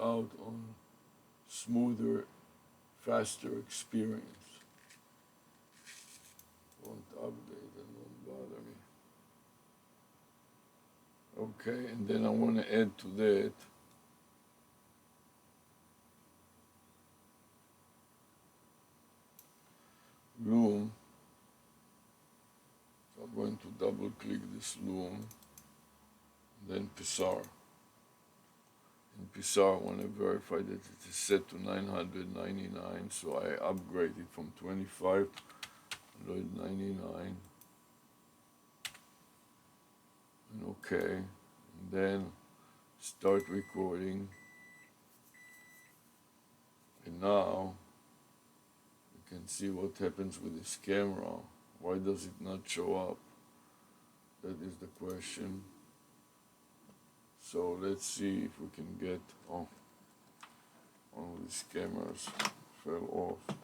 out on smoother, faster experience. Won't update and won't bother me. Okay, and then I want to add to that Loom. So I'm going to double click this Loom, then Psar. In Psar, I want to verify that it is set to 999, so I upgrade it from 25 to 199. And okay, and then start recording. And now you can see what happens with this camera. Why does it not show up? That is the question. So let's see if we can get, oh, one of these cameras fell off.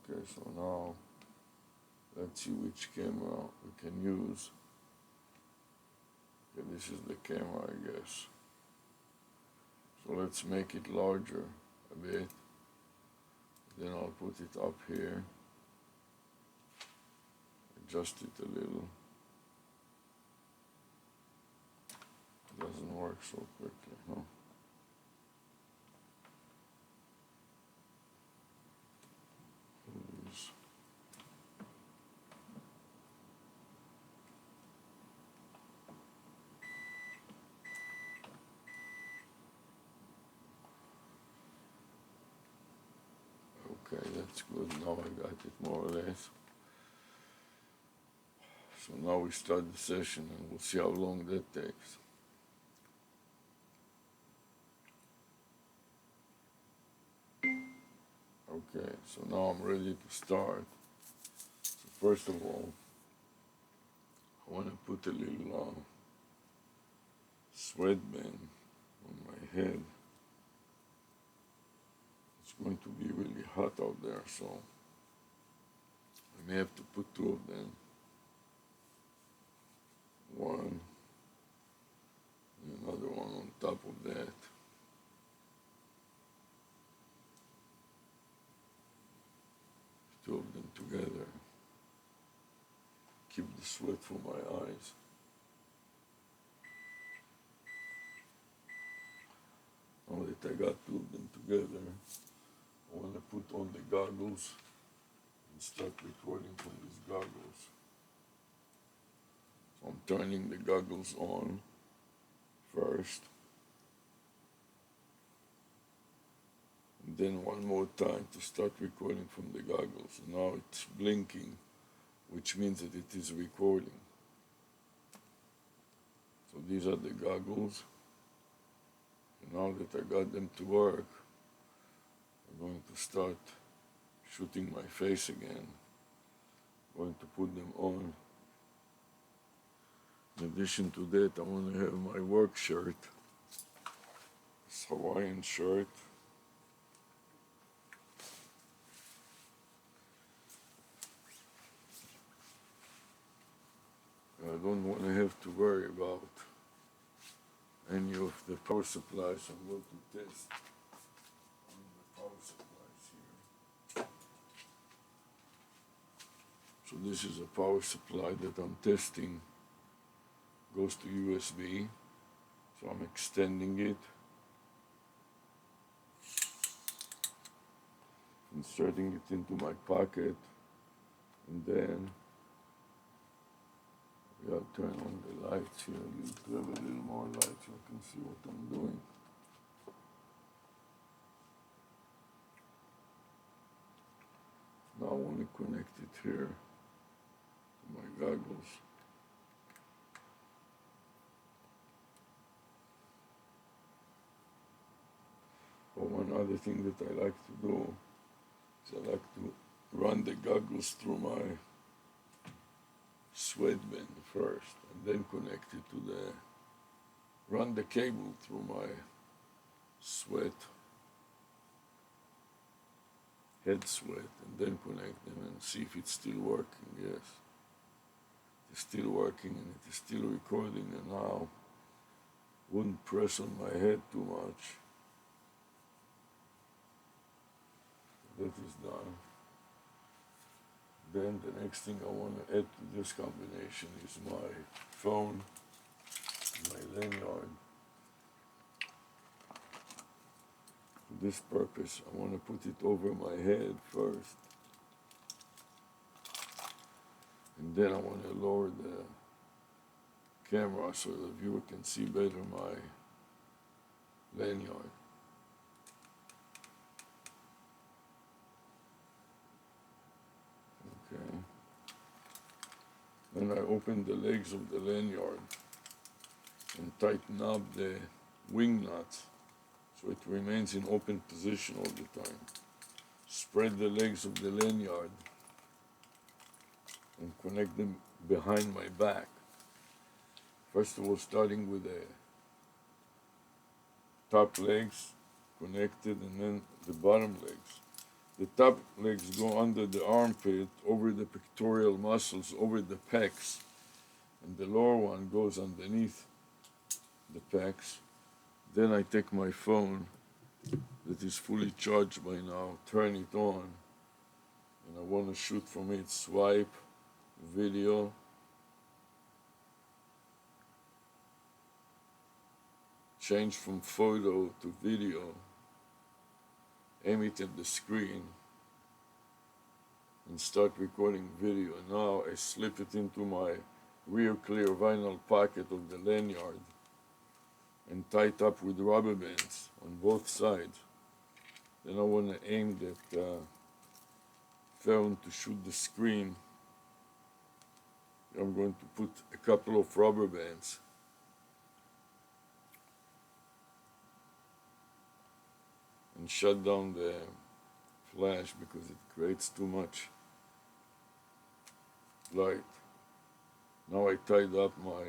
Okay, so now let's see which camera we can use. Okay, this is the camera, I guess. So let's make it larger a bit. Then I'll put it up here. Adjust it a little. It doesn't work so quickly, huh? Please. Okay, that's good. Now I got it more or less. So now we start the session and we'll see how long that takes. Okay, so now I'm ready to start. So first of all, I want to put a little sweatband on my head. It's going to be really hot out there, so I may have to put two of them. One and another one on top of that. Two of them together. Keep the sweat from my eyes. Now that I got two of them together, I want to put on the goggles and start recording from these goggles. So I'm turning the goggles on first. And then one more time to start recording from the goggles. Now it's blinking, which means that it is recording. So these are the goggles. And now that I got them to work, I'm going to start shooting my face again. I'm going to put them on. In addition to that, I want to have my work shirt, this Hawaiian shirt. I don't want to have to worry about any of the power supplies. I'm going to test one of the power supplies here. So this is a power supply that I'm testing. Goes to USB. So I'm extending it. Inserting it into my pocket. And then I'll turn on the lights here to have a little more light so I can see what I'm doing. Now I want to connect it here to my goggles. But one other thing that I like to do is I like to run the goggles through my sweatband first and then connect it to run the cable through my head sweat, and then connect them and see if it's still working. Yes, it's still working and it is still recording. And now wouldn't press on my head too much. That is done. Then the next thing I want to add to this combination is my phone, my lanyard. For this purpose, I want to put it over my head first. And then I want to lower the camera so the viewer can see better my lanyard. Okay. Then I open the legs of the lanyard and tighten up the wing nuts so it remains in open position all the time. Spread the legs of the lanyard and connect them behind my back. First of all, starting with the top legs connected and then the bottom legs. The top legs go under the armpit, over the pectoral muscles, over the pecs, and the lower one goes underneath the pecs. Then I take my phone that is fully charged by now, turn it on, and I want to shoot from it, swipe, video, change from photo to video, aim it at the screen, and start recording video. And now I slip it into my rear clear vinyl pocket of the lanyard and tie it up with rubber bands on both sides. Then I want to aim that phone to shoot the screen. I'm going to put a couple of rubber bands and shut down the flash because it creates too much light. Now I tied up my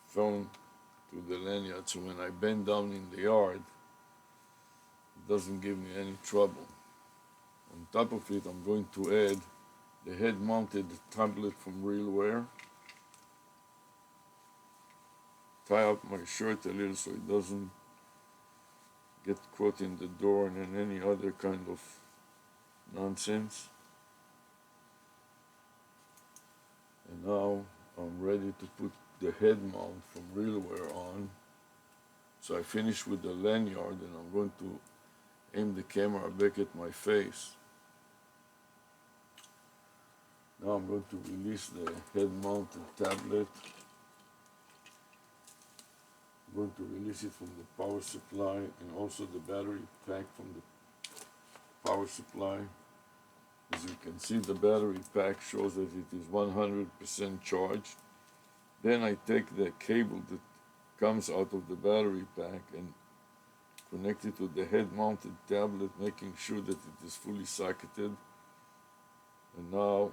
phone to the lanyard so when I bend down in the yard, it doesn't give me any trouble. On top of it, I'm going to add the head-mounted tablet from RealWear. Tie up my shirt a little so it doesn't get caught in the door and in any other kind of nonsense. And now I'm ready to put the head mount from RealWear on. So I finish with the lanyard and I'm going to aim the camera back at my face. Now I'm going to release the head-mounted tablet. I'm going to release it from the power supply and also the battery pack from the power supply. As you can see, the battery pack shows that it is 100% charged. Then I take the cable that comes out of the battery pack and connect it to the head-mounted tablet, making sure that it is fully socketed. And now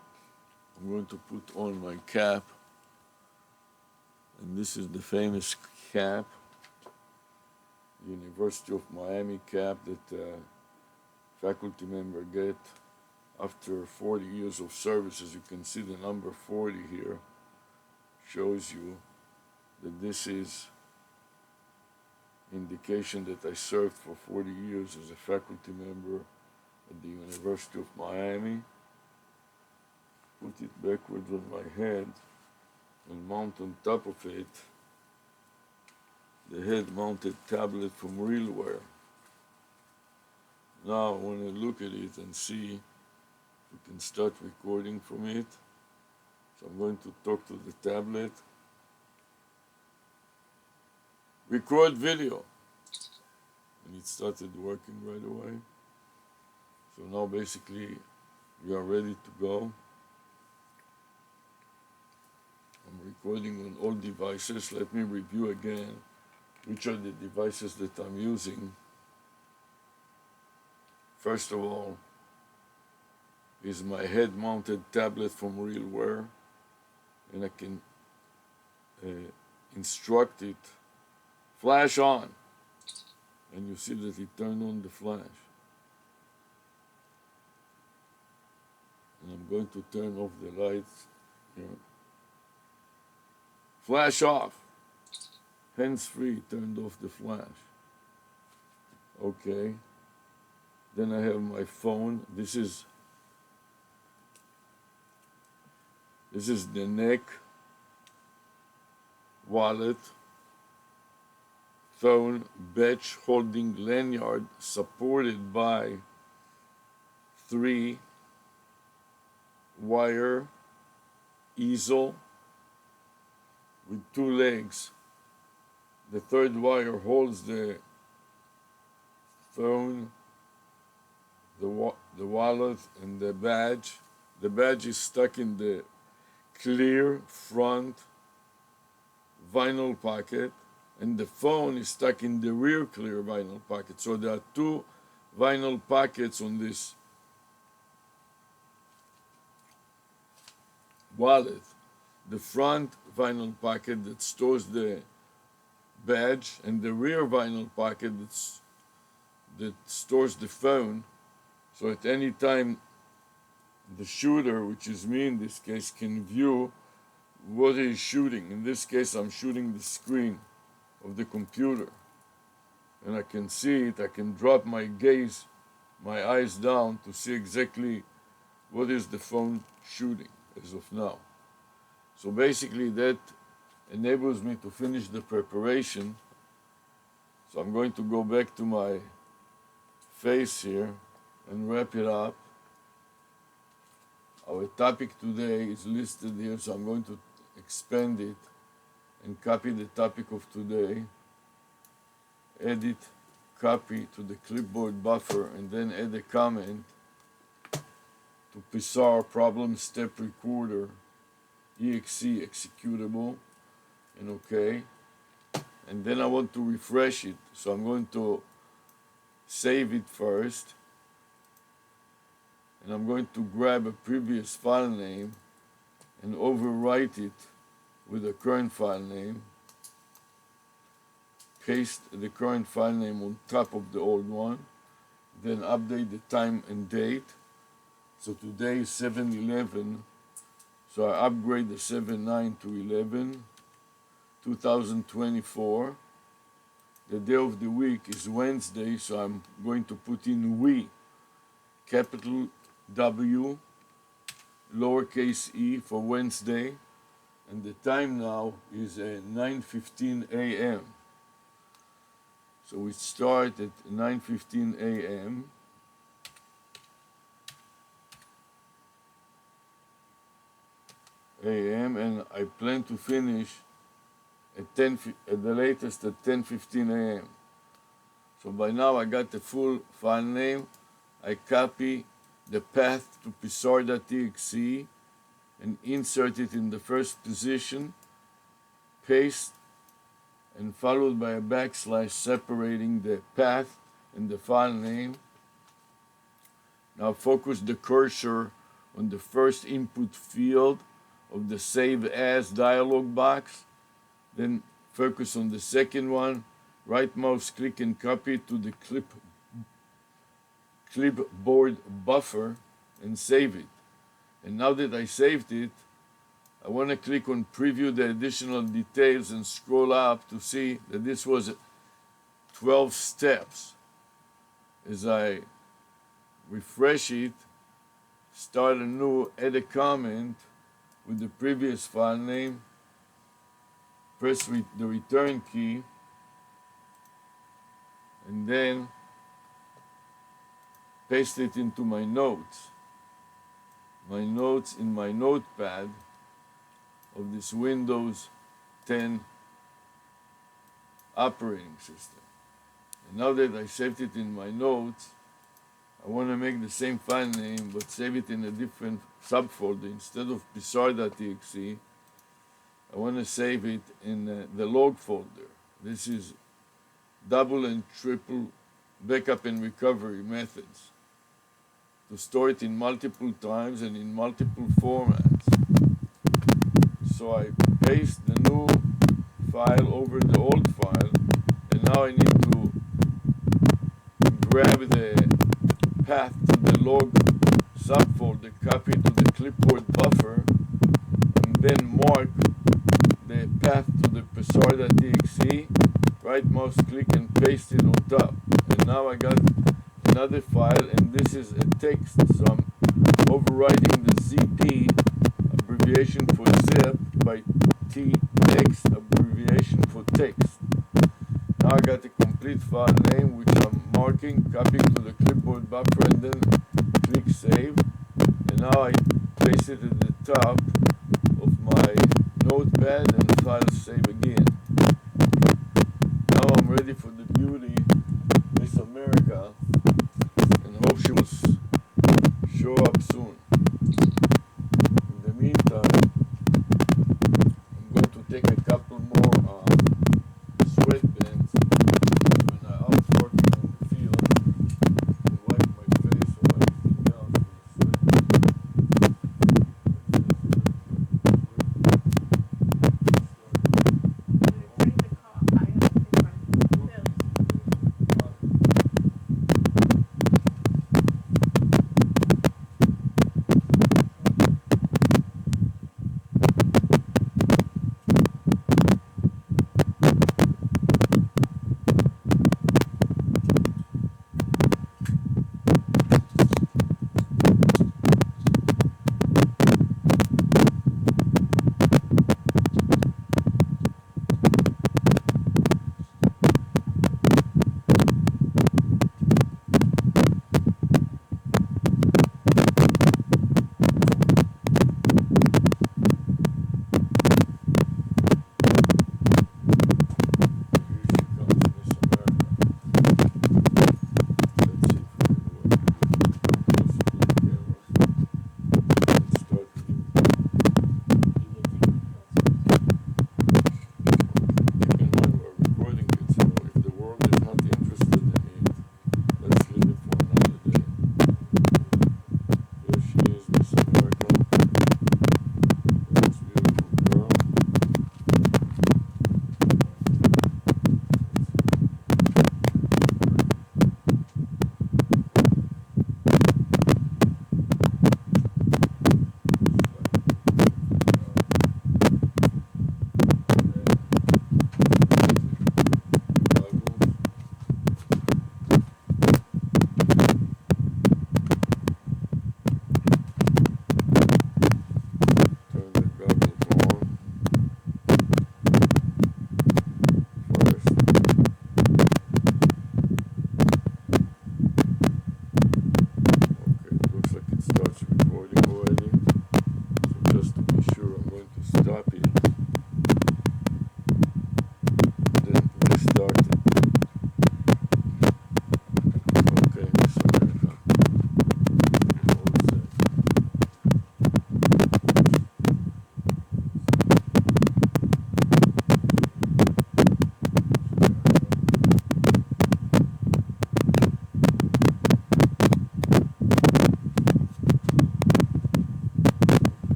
I'm going to put on my cap. And this is the famous cap, University of Miami cap that faculty member get after 40 years of service. As you can see, the number 40 here shows you that this is indication that I served for 40 years as a faculty member at the University of Miami. Put it backwards on my head and mount on top of it the head-mounted tablet from RealWear. Now I want to look at it and see if we can start recording from it. So I'm going to talk to the tablet. Record video. And it started working right away. So now basically we are ready to go. I'm recording on all devices. Let me review again which are the devices that I'm using. First of all is my head-mounted tablet from RealWear, and I can instruct it, flash on, and you see that it turned on the flash. And I'm going to turn off the lights here. Flash off. hands-free, turned off the flash. Okay. Then I have my phone. This is the neck, wallet, phone, batch holding lanyard supported by 3-wire easel with 2 legs. The 3rd wire holds the phone, the wallet, and the badge. The badge is stuck in the clear front vinyl pocket, and the phone is stuck in the rear clear vinyl pocket. So there are 2 vinyl pockets on this wallet. The front vinyl pocket that stores the badge, and the rear vinyl pocket that stores the phone. So at any time, the shooter, which is me in this case, can view what he's shooting. In this case, I'm shooting the screen of the computer, and I can see it. I can drop my gaze, my eyes down to see exactly what is the phone shooting as of now. So basically that enables me to finish the preparation. So I'm going to go back to my face here and wrap it up. Our topic today is listed here, so I'm going to expand it and copy the topic of today, edit, copy to the clipboard buffer, and then add a comment to Psar problem step recorder exe executable, and OK. And then I want to refresh it, so I'm going to save it first, and I'm going to grab a previous file name and overwrite it with a current file name, paste the current file name on top of the old one, then update the time and date. So today is 7/11, so I upgrade the 7/9 to 11, 2024. The day of the week is Wednesday, so I'm going to put in we, capital W, lowercase e for Wednesday, and the time now is 9:15 a.m. So we start at 9:15 a.m. and I plan to finish at the latest at 10:15 a.m. So by now I got the full file name. I copy the path to psar.exe and insert it in the first position, paste, and followed by a backslash separating the path and the file name. Now focus the cursor on the first input field of the Save As dialog box, then focus on the second one, right mouse click and copy it to the clipboard buffer and save it. And now that I saved it, I want to click on preview the additional details and scroll up to see that this was 12 steps. As I refresh it, start anew, add a comment with the previous file name, press the return key, and then paste it into my notes. My notes in my notepad of this Windows 10 operating system. And now that I saved it in my notes, I want to make the same file name but save it in a different subfolder. Instead of psar.exe, I want to save it in the log folder. This is double and triple backup and recovery methods to store it in multiple times and in multiple formats. So I paste the new file over the old file, and now I need to grab the path to the log subfolder, copy to the clipboard buffer, and then mark the path to the psar.exe, right mouse click and paste it on top. And now I got another file, and this is a text, so I'm overwriting the ZP abbreviation for zip by TX abbreviation for text. Now I got the complete file name, which I'm marking, copying to the clipboard buffer, and then click save. And now I paste it at the top of my notepad and file save again. Now I'm ready for the beauty, Miss America, and hope she will show up soon. In the meantime, I'm going to take a couple more sweatbands when I'm out working on the field and wipe my face or anything else with the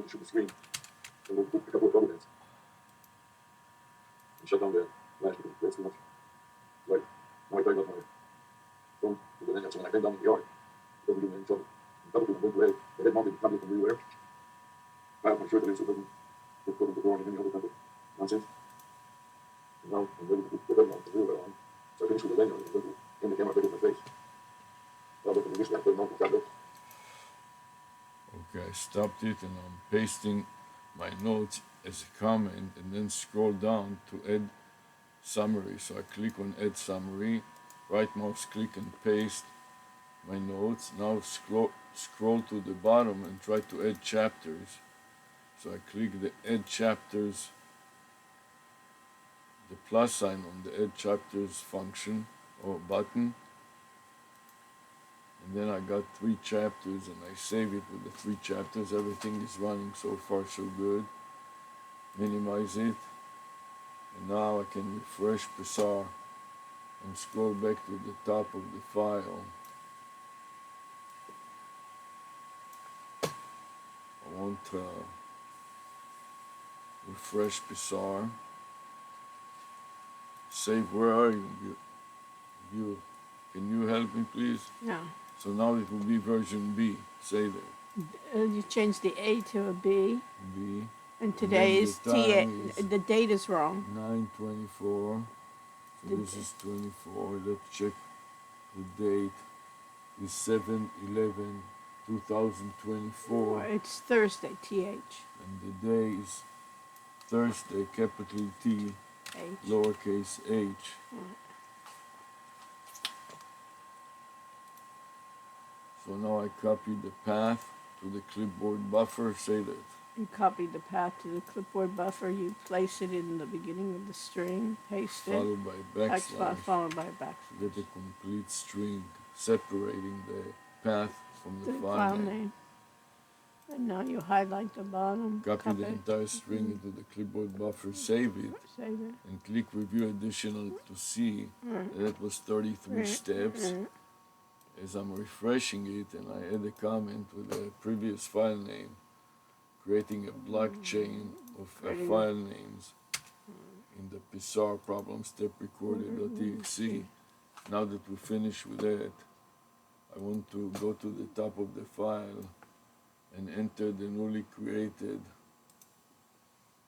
shoot the screen. And we'll put a couple of bubble bands. And shut down the flash because that's too much. Right. Now I tried out my phone with the Netflix, and when I came down in the yard, it doesn't do me any trouble. A couple people went to the head mounted tablet from everywhere. I have my shirt in so it doesn't get put in the door and any other kind of nonsense. And now I'm ready to put the head mount from everywhere on. So I finished with the lanyard and in the camera right over my face. I'll look at the display, put it on the tablet. Okay, I stopped it and I'm pasting my notes as a comment and then scroll down to add summary. So I click on add summary, right mouse click and paste my notes. Now scroll to the bottom and try to add chapters. So I click the add chapters, the plus sign on the add chapters function or button. And then I got 3 chapters and I save it with the 3 chapters. Everything is running so far so good. Minimize it. And now I can refresh Psar and scroll back to the top of the file. I want to refresh Psar. Save, where are you? Can you help me please? No. So now it will be version B. Save it. You changed the A to a B, B. and today then is the T. time is The date is wrong. 9/24. So this is 24. Let's check the date. Is 7/11/2024. It's Thursday, TH. And the day is Thursday, capital T, H. lowercase h. So now I copy the path to the clipboard buffer, say that. You copy the path to the clipboard buffer, you place it in the beginning of the string, paste it, Followed by backslash. followed by a backslash. Get a complete string separating the path from the The file name. And now you highlight the bottom, Copy the entire string into the clipboard buffer, save it, save it. and click Review Additional to see that was 33 steps. As I'm refreshing it and I add a comment with the previous file name, creating a blockchain of file names in the Psar problem step recorder.exe. Now that we finish with that, I want to go to the top of the file and enter the newly created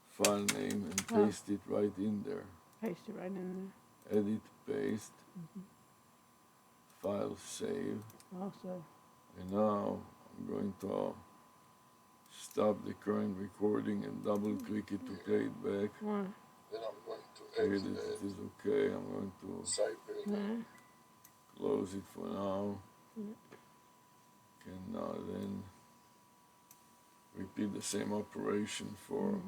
file name and paste it right in there. Paste it right in there. Edit, paste, file save. Also, And now I'm going to stop the current recording and double click it to play it back. one. Then I'm going to Okay, exit that it is okay. I'm going to side pane. close it for now. Can now then repeat the same operation for